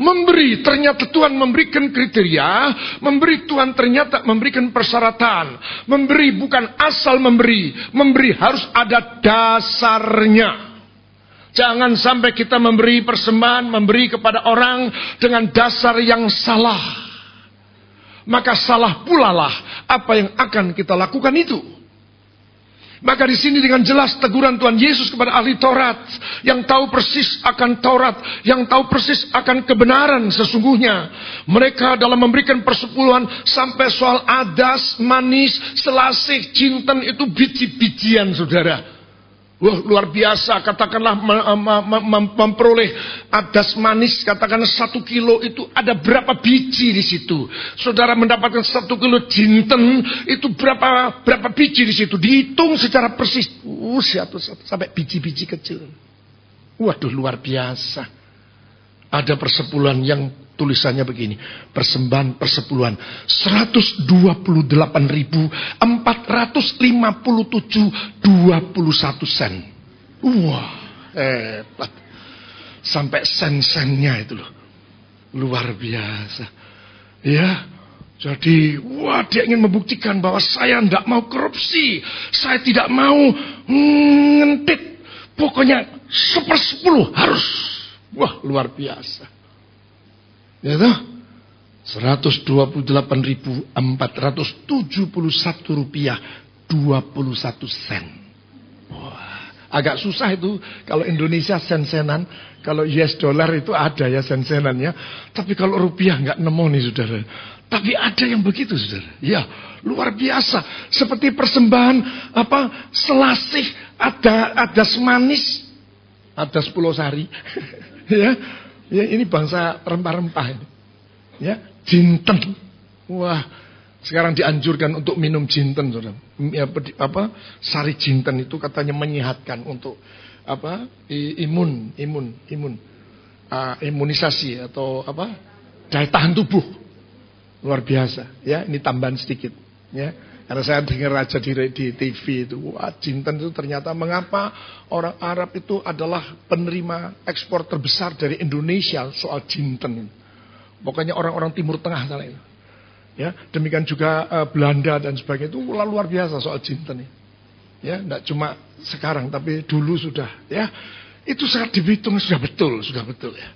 Memberi, ternyata Tuhan memberikan kriteria. Memberi, Tuhan ternyata memberikan persyaratan. Memberi bukan asal memberi. Memberi harus ada dasarnya. Jangan sampai kita memberi persembahan, memberi kepada orang dengan dasar yang salah. Maka salah pula lah apa yang akan kita lakukan itu. Maka di sini dengan jelas teguran Tuhan Yesus kepada ahli Taurat yang tahu persis akan Taurat, yang tahu persis akan kebenaran sesungguhnya. Mereka dalam memberikan persepuluhan sampai soal adas, manis, selasih, jinten itu biji-bijian, saudara. Wah, luar biasa. Katakanlah memperoleh adas manis, katakanlah 1 kilo itu ada berapa biji di situ. Saudara mendapatkan 1 kilo jinten itu berapa biji di situ. Dihitung secara persis. Satu sampai biji-biji kecil. Waduh, luar biasa. Ada persepuluhan yang tulisannya begini. Persembahan persepuluhan 128.457,21 sen. Wah, hebat. Sampai sen-sennya itu loh. Luar biasa. Ya. Jadi, wah, dia ingin membuktikan bahwa saya tidak mau korupsi. Saya tidak mau ngentit. Pokoknya 1/10 harus. Wah, luar biasa. Ya toh? 128.471 rupiah 21 sen. Wah, agak susah itu kalau Indonesia sen-senan. Kalau US dollar itu ada ya sen-senannya. Tapi kalau rupiah nggak nemu nih, saudara. Tapi ada yang begitu, saudara. Ya, luar biasa. Seperti persembahan selasih, ada semanis, ada 10 sari. Ya, ini bangsa rempah-rempah ini. Ya, jinten. Wah, sekarang dianjurkan untuk minum jinten, saudara. Sari jinten itu katanya menyehatkan untuk imunisasi atau daya tahan tubuh. Luar biasa. Ya, ini tambahan sedikit. Ya. Karena saya dengar aja di TV itu, wah, jinten itu ternyata mengapa orang Arab itu adalah penerima ekspor terbesar dari Indonesia soal jinten. Pokoknya orang-orang Timur Tengah sana itu. Ya, demikian juga Belanda dan sebagainya itu luar biasa soal jinten. Ya, tidak cuma sekarang tapi dulu sudah. Ya, itu sangat dihitung sudah betul ya.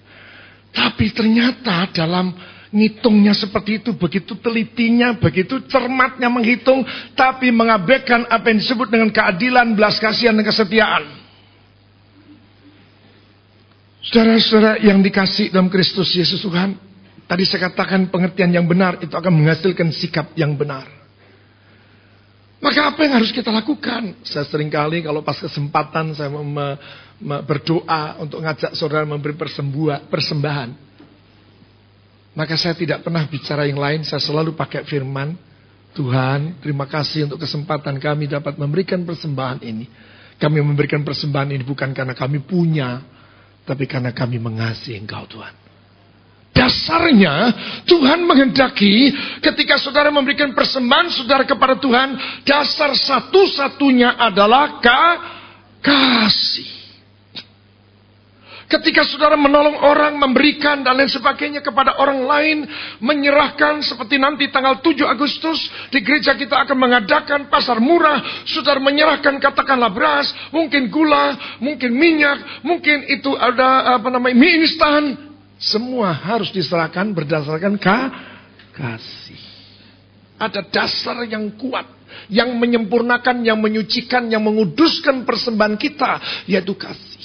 Tapi ternyata dalam ngitungnya seperti itu, begitu telitinya, begitu cermatnya menghitung, tapi mengabaikan apa yang disebut dengan keadilan, belas kasihan, dan kesetiaan. Saudara-saudara yang dikasih dalam Kristus Yesus Tuhan, tadi saya katakan pengertian yang benar itu akan menghasilkan sikap yang benar. Maka apa yang harus kita lakukan? Saya seringkali kalau pas kesempatan saya berdoa untuk ngajak saudara memberi persembahan. Maka saya tidak pernah bicara yang lain, saya selalu pakai firman. Tuhan, terima kasih untuk kesempatan kami dapat memberikan persembahan ini. Kami memberikan persembahan ini bukan karena kami punya, tapi karena kami mengasihi Engkau, Tuhan. Dasarnya, Tuhan menghendaki ketika saudara memberikan persembahan saudara kepada Tuhan, dasar satu-satunya adalah kasih. Ketika saudara menolong orang, memberikan dan lain sebagainya kepada orang lain, menyerahkan seperti nanti tanggal 7 Agustus di gereja kita akan mengadakan pasar murah. Saudara menyerahkan katakanlah beras, mungkin gula, mungkin minyak, mungkin itu ada mie instan. Semua harus diserahkan berdasarkan kasih. Ada dasar yang kuat, yang menyempurnakan, yang menyucikan, yang menguduskan persembahan kita, yaitu kasih.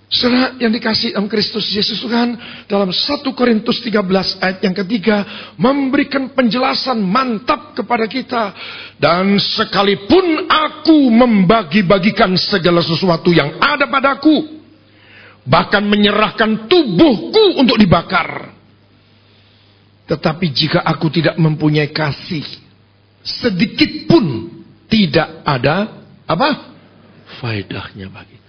Saudara yang dikasih dalam Kristus Yesus Tuhan, dalam 1 Korintus 13 ayat yang ketiga memberikan penjelasan mantap kepada kita. Dan sekalipun aku membagi-bagikan segala sesuatu yang ada padaku, bahkan menyerahkan tubuhku untuk dibakar, tetapi jika aku tidak mempunyai kasih, sedikit pun tidak ada faedahnya bagiku.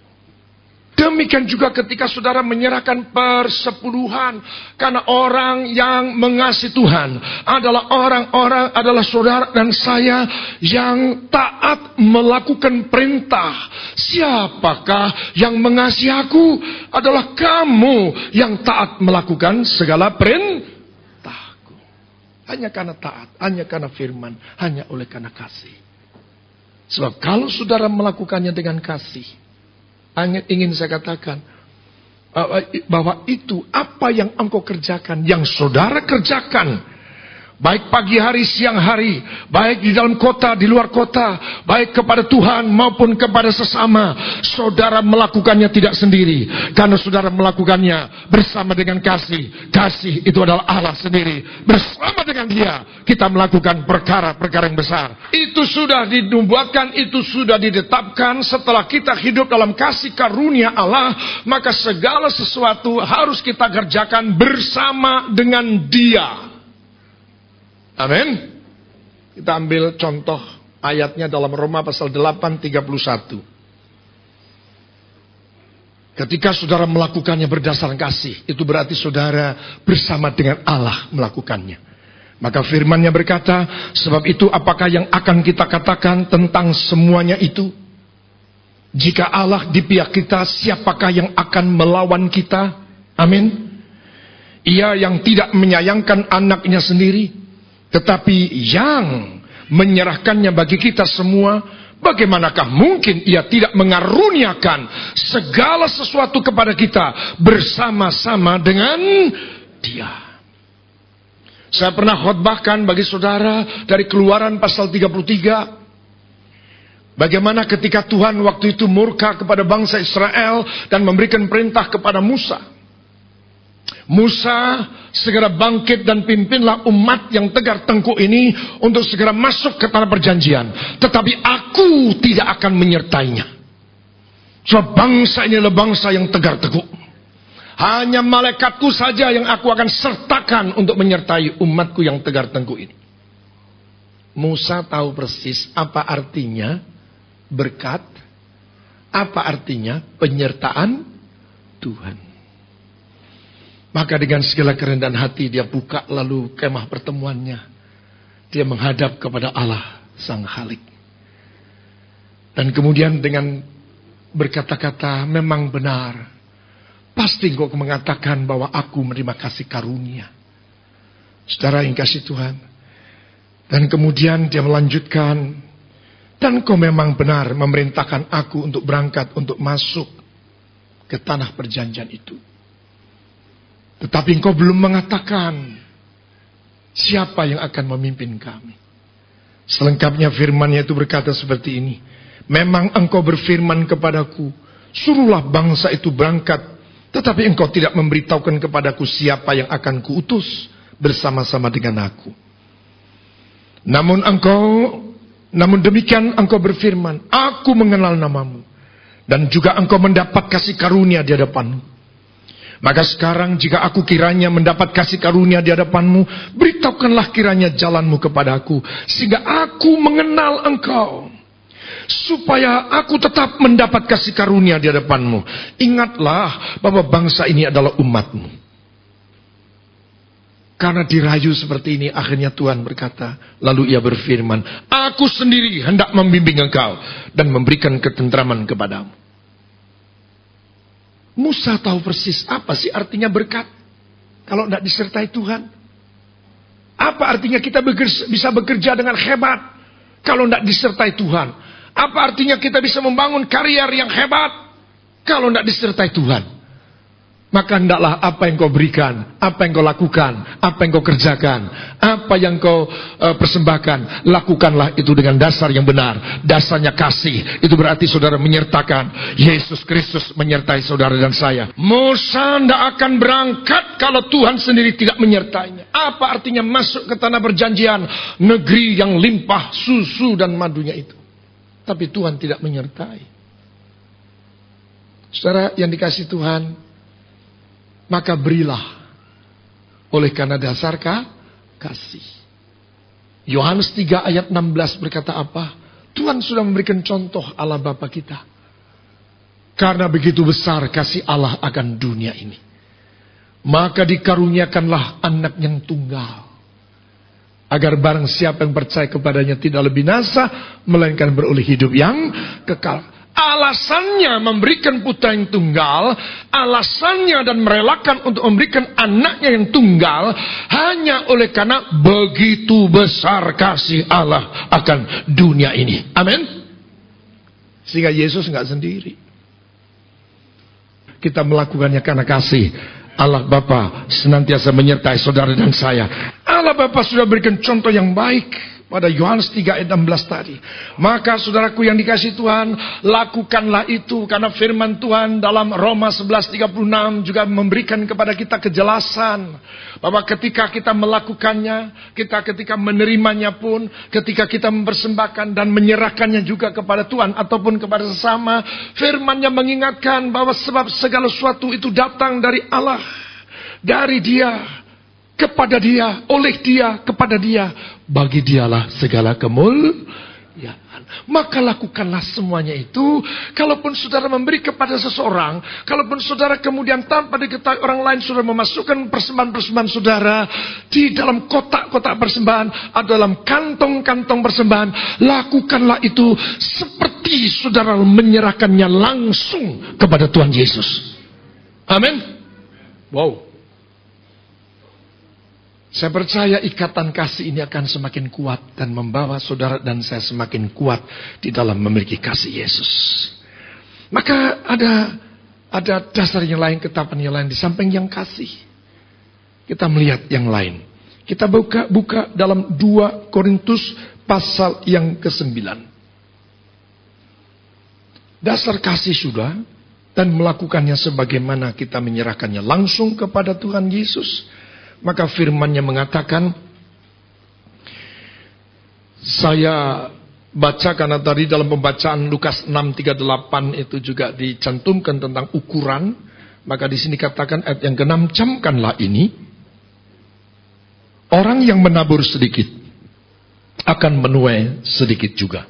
Demikian juga ketika saudara menyerahkan persepuluhan. Karena orang yang mengasihi Tuhan adalah saudara dan saya yang taat melakukan perintah. Siapakah yang mengasihi aku? Adalah kamu yang taat melakukan segala perintahku. Hanya karena taat, hanya karena firman, hanya oleh karena kasih. Sebab kalau saudara melakukannya dengan kasih, ingin saya katakan bahwa itu apa yang engkau kerjakan, yang saudara kerjakan, baik pagi hari, siang hari, baik di dalam kota, di luar kota, baik kepada Tuhan maupun kepada sesama, saudara melakukannya tidak sendiri, karena saudara melakukannya bersama dengan kasih. Kasih itu adalah Allah sendiri. Bersama dengan Dia kita melakukan perkara-perkara yang besar. Itu sudah dinubuatkan, itu sudah ditetapkan. Setelah kita hidup dalam kasih karunia Allah, maka segala sesuatu harus kita kerjakan bersama dengan Dia. Amin. Kita ambil contoh ayatnya dalam Roma pasal 8:31. Ketika saudara melakukannya berdasarkan kasih, itu berarti saudara bersama dengan Allah melakukannya. Maka firman-Nya berkata, sebab itu apakah yang akan kita katakan tentang semuanya itu? Jika Allah di pihak kita, siapakah yang akan melawan kita? Amin. Ia yang tidak menyayangkan anaknya sendiri, tetapi yang menyerahkannya bagi kita semua, bagaimanakah mungkin Ia tidak mengaruniakan segala sesuatu kepada kita bersama-sama dengan Dia. Saya pernah khotbahkan bagi saudara dari Keluaran pasal 33. Bagaimana ketika Tuhan waktu itu murka kepada bangsa Israel dan memberikan perintah kepada Musa. Musa, segera bangkit dan pimpinlah umat yang tegar tengkuk ini untuk segera masuk ke tanah perjanjian. Tetapi aku tidak akan menyertainya. Sebab bangsa ini adalah bangsa yang tegar tengkuk. Hanya malaikatku saja yang aku akan sertakan untuk menyertai umatku yang tegar tengkuk ini. Musa tahu persis apa artinya berkat, apa artinya penyertaan Tuhan. Maka dengan segala kerendahan hati dia buka lalu kemah pertemuannya. Dia menghadap kepada Allah Sang Khalik. Dan kemudian dengan berkata-kata, memang benar. Pasti engkau mengatakan bahwa aku menerima kasih karunia. Saudara yang kasih Tuhan. Dan kemudian dia melanjutkan. Dan kau memang benar memerintahkan aku untuk berangkat, untuk masuk ke tanah perjanjian itu. Tetapi engkau belum mengatakan siapa yang akan memimpin kami. Selengkapnya firman-Nya itu berkata seperti ini. Memang engkau berfirman kepadaku, suruhlah bangsa itu berangkat. Tetapi engkau tidak memberitahukan kepadaku siapa yang akan kuutus bersama-sama dengan aku. Namun demikian engkau berfirman, aku mengenal namamu. Dan juga engkau mendapat kasih karunia di hadapanmu. Maka sekarang jika aku kiranya mendapat kasih karunia di hadapanmu, beritahukanlah kiranya jalanmu kepadaku, sehingga aku mengenal engkau, supaya aku tetap mendapat kasih karunia di hadapanmu. Ingatlah bahwa bangsa ini adalah umatmu. Karena dirayu seperti ini, akhirnya Tuhan berkata, lalu Ia berfirman, aku sendiri hendak membimbing engkau dan memberikan ketentraman kepadamu. Musa tahu persis apa sih artinya berkat kalau tidak disertai Tuhan. Apa artinya kita bisa bekerja dengan hebat kalau tidak disertai Tuhan. Apa artinya kita bisa membangun karier yang hebat kalau tidak disertai Tuhan. Maka hendaklah apa yang kau berikan, apa yang kau lakukan, apa yang kau kerjakan, apa yang kau persembahkan, lakukanlah itu dengan dasar yang benar. Dasarnya kasih. Itu berarti saudara menyertakan Yesus Kristus menyertai saudara dan saya. Musa tidak akan berangkat kalau Tuhan sendiri tidak menyertainya. Apa artinya masuk ke tanah perjanjian, negeri yang limpah susu dan madunya itu, tapi Tuhan tidak menyertai. Saudara yang dikasih Tuhan, maka berilah oleh karena dasar kasih. Yohanes 3 ayat 16 berkata apa? Tuhan sudah memberikan contoh Allah Bapa kita. Karena begitu besar kasih Allah akan dunia ini, maka dikaruniakanlah anak yang tunggal, agar barang siapa yang percaya kepadanya tidak lebih binasa, melainkan beroleh hidup yang kekal. Alasannya memberikan putra yang tunggal, alasannya dan merelakan untuk memberikan anaknya yang tunggal, hanya oleh karena begitu besar kasih Allah akan dunia ini. Amin. Sehingga Yesus nggak sendiri. Kita melakukannya karena kasih. Allah Bapa senantiasa menyertai saudara dan saya. Allah Bapa sudah berikan contoh yang baik pada Yohanes 3 ayat 16 tadi. Maka saudaraku yang dikasihi Tuhan, lakukanlah itu, karena firman Tuhan dalam Roma 11:36 juga memberikan kepada kita kejelasan bahwa ketika kita melakukannya, ketika menerimanya pun, ketika kita mempersembahkan dan menyerahkannya juga kepada Tuhan ataupun kepada sesama, firman-Nya mengingatkan bahwa sebab segala sesuatu itu datang dari Allah, dari Dia, kepada Dia, oleh Dia, kepada Dia, bagi Dialah segala kemuliaan. Maka lakukanlah semuanya itu. Kalaupun saudara memberi kepada seseorang, kalaupun saudara kemudian tanpa diketahui orang lain saudara memasukkan persembahan-persembahan saudara di dalam kotak-kotak persembahan atau dalam kantong-kantong persembahan, lakukanlah itu seperti saudara menyerahkannya langsung kepada Tuhan Yesus. Amin. Wow. Saya percaya ikatan kasih ini akan semakin kuat dan membawa saudara dan saya semakin kuat di dalam memiliki kasih Yesus. Maka ada dasar yang lain, ketetapan yang lain di samping yang kasih. Kita melihat yang lain. Kita buka dalam 2 Korintus pasal yang ke-9. Dasar kasih sudah, dan melakukannya sebagaimana kita menyerahkannya langsung kepada Tuhan Yesus. Maka firman-Nya mengatakan, saya baca karena tadi dalam pembacaan Lukas 6:38 itu juga dicantumkan tentang ukuran. Maka di sini katakan ayat yang ke-6, camkanlah ini, orang yang menabur sedikit akan menuai sedikit juga,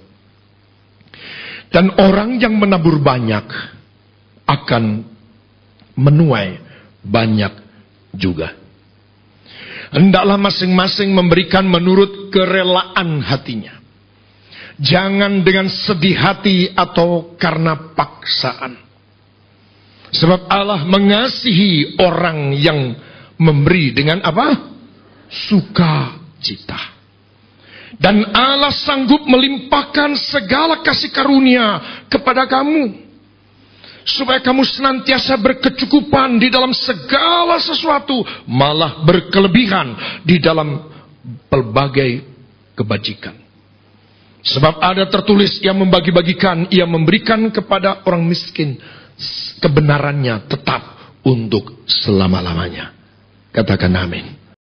dan orang yang menabur banyak akan menuai banyak juga. Hendaklah masing-masing memberikan menurut kerelaan hatinya, jangan dengan sedih hati atau karena paksaan. Sebab Allah mengasihi orang yang memberi dengan apa? Sukacita. Dan Allah sanggup melimpahkan segala kasih karunia kepada kamu, supaya kamu senantiasa berkecukupan di dalam segala sesuatu, malah berkelebihan di dalam pelbagai kebajikan. Sebab ada tertulis, ia membagi-bagikan, ia memberikan kepada orang miskin, kebenarannya tetap untuk selama-lamanya. Katakan amin.